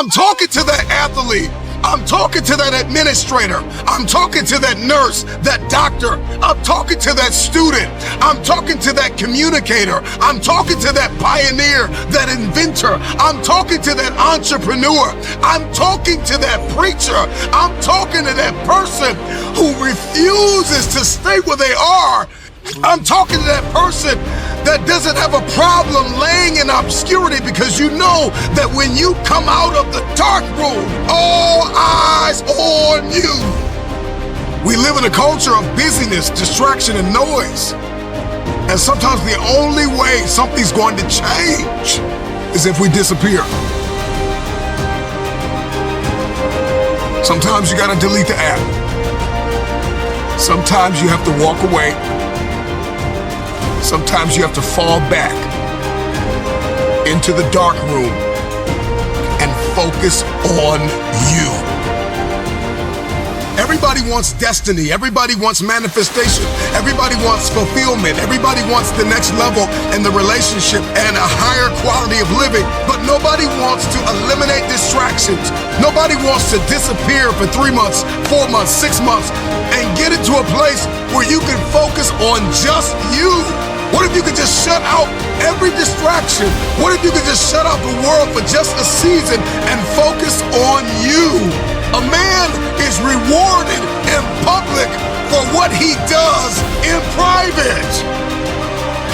I'm talking to that athlete. I'm talking to that administrator. I'm talking to that nurse, that doctor. I'm talking to that student. I'm talking to that communicator. I'm talking to that pioneer, that inventor. I'm talking to that entrepreneur. I'm talking to that preacher. I'm talking to that person who refuses to stay where they are. I'm talking to that person that doesn't have a problem laying in obscurity, because you know that when you come out of the dark room, all eyes on you. We live in a culture of busyness, distraction, and noise. And sometimes the only way something's going to change is if we disappear. Sometimes you gotta delete the app. Sometimes you have to walk away. Sometimes you have to fall back into the dark room and focus on you. Everybody wants destiny. Everybody wants manifestation. Everybody wants fulfillment. Everybody wants the next level in the relationship and a higher quality of living. But nobody wants to eliminate distractions. Nobody wants to disappear for 3 months, 4 months, 6 months, and get into a place where you can focus on just you. What if you could just shut out every distraction? What if you could just shut out the world for just a season and focus on you? A man is rewarded in public for what he does in private.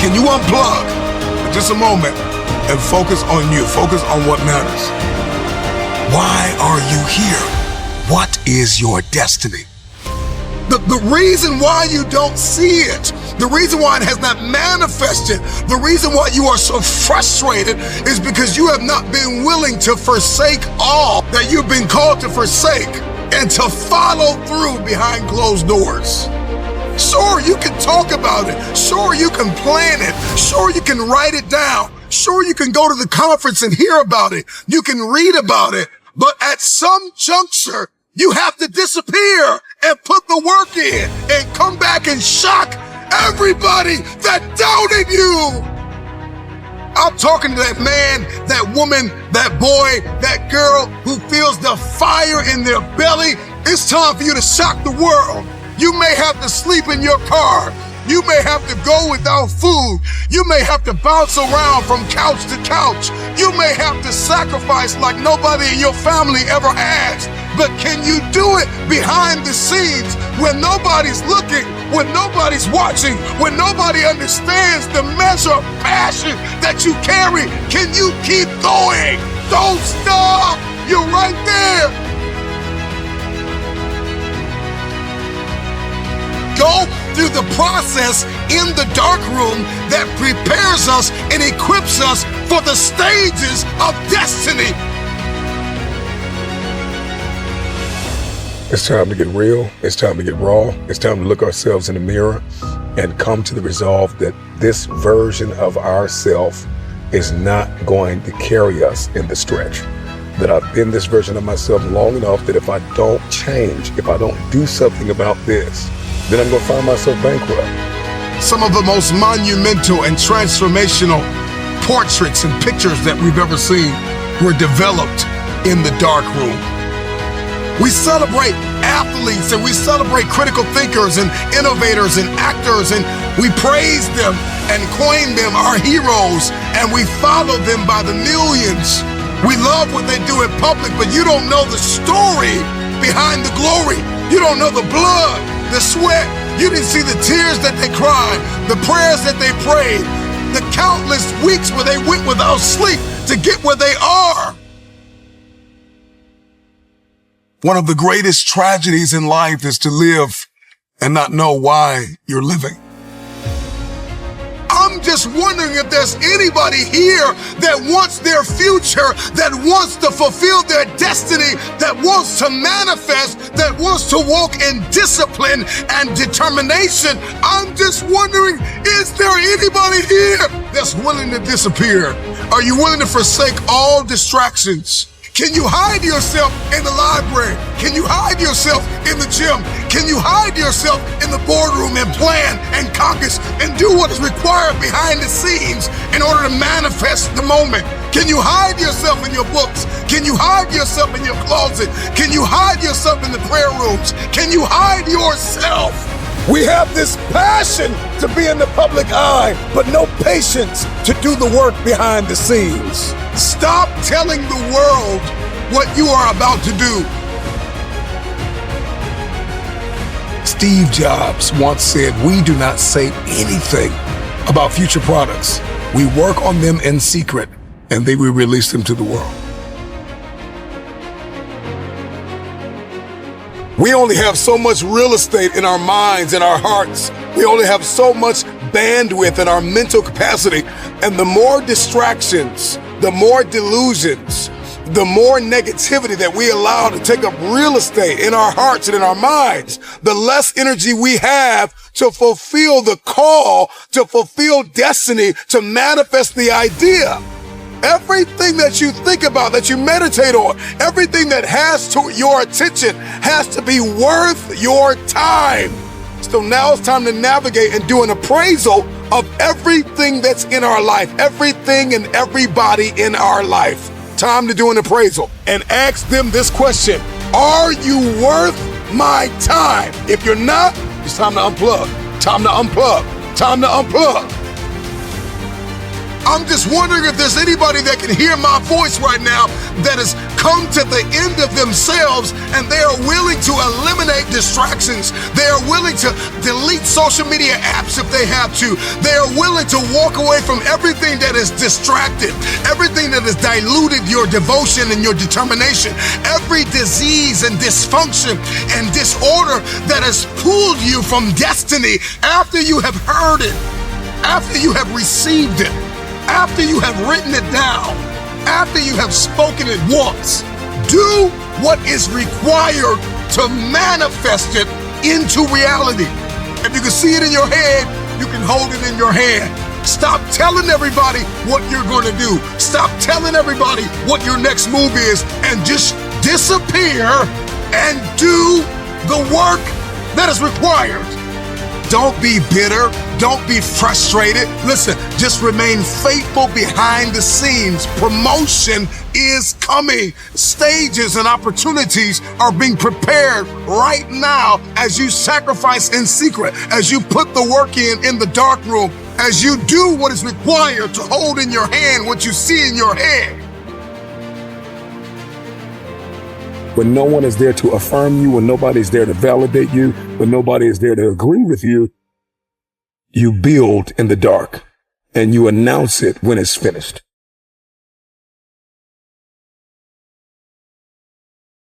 Can you unplug for just a moment and focus on you? Focus on what matters. Why are you here? What is your destiny? The reason why you don't see it, the reason why it has not manifested, the reason why you are so frustrated is because you have not been willing to forsake all that you've been called to forsake and to follow through behind closed doors. Sure, you can talk about it. Sure, you can plan it. Sure, you can write it down. Sure, you can go to the conference and hear about it. You can read about it. But at some juncture, you have to disappear and put the work in and come back and shock everybody that doubted you. I'm talking to that man, that woman, that boy, that girl who feels the fire in their belly. It's time for you to shock the world. You may have to sleep in your car. You may have to go without food. You may have to bounce around from couch to couch. You may have to sacrifice like nobody in your family ever asked. But can you do it behind the scenes when nobody's looking, when nobody's watching, when nobody understands the measure of passion that you carry? Can you keep going? Don't stop. You're right there. Go through the process in the dark room that prepares us and equips us for the stages of destiny. It's time to get real. It's time to get raw. It's time to look ourselves in the mirror and come to the resolve that this version of ourself is not going to carry us in the stretch. That I've been this version of myself long enough that if I don't change, if I don't do something about this, then I'm going to find myself bankrupt. Some of the most monumental and transformational portraits and pictures that we've ever seen were developed in the dark room. We celebrate athletes and we celebrate critical thinkers and innovators and actors, and we praise them and coin them our heroes, and we follow them by the millions. We love what they do in public, but you don't know the story behind the glory. You don't know the blood, the sweat. You didn't see the tears that they cried, the prayers that they prayed, the countless weeks where they went without sleep to get where they are. One of the greatest tragedies in life is to live and not know why you're living. I'm just wondering if there's anybody here that wants their future, that wants to fulfill their destiny, that wants to manifest, that wants to walk in discipline and determination. I'm just wondering, is there anybody here that's willing to disappear? Are you willing to forsake all distractions Can you hide yourself in the library? Can you hide yourself in the gym? Can you hide yourself in the boardroom and plan and caucus and do what is required behind the scenes in order to manifest the moment? Can you hide yourself in your books? Can you hide yourself in your closet? Can you hide yourself in the prayer rooms? Can you hide yourself? We have this passion to be in the public eye, but no patience to do the work behind the scenes. Stop telling the world what you are about to do. Steve Jobs once said, "We do not say anything about future products. We work on them in secret, and then we release them to the world." We only have so much real estate in our minds and our hearts. We only have so much bandwidth in our mental capacity. And the more distractions, the more delusions, the more negativity that we allow to take up real estate in our hearts and in our minds, the less energy we have to fulfill the call, to fulfill destiny, to manifest the idea. Everything that you think about, that you meditate on, everything that has to your attention has to be worth your time. So now it's time to navigate and do an appraisal of everything that's in our life, everything and everybody in our life. Time to do an appraisal and ask them this question: are you worth my time? If you're not, it's time to unplug. Time to unplug. Time to unplug. I'm just wondering if there's anybody that can hear my voice right now that has come to the end of themselves and they are willing to eliminate distractions. They are willing to delete social media apps if they have to. They are willing to walk away from everything that is distracted, everything that has diluted your devotion and your determination, every disease and dysfunction and disorder that has pulled you from destiny after you have heard it, after you have received it, after you have written it down, after you have spoken it once. Do what is required to manifest it into reality. If you can see it in your head, you can hold it in your hand. Stop telling everybody what you're going to do. Stop telling everybody what your next move is and just disappear and do the work that is required. Don't be bitter. Don't be frustrated. Listen, just remain faithful behind the scenes. Promotion is coming. Stages and opportunities are being prepared right now as you sacrifice in secret, as you put the work in the dark room, as you do what is required to hold in your hand what you see in your head. When no one is there to affirm you, when nobody's there to validate you, when nobody is there to agree with you, you build in the dark and you announce it when it's finished.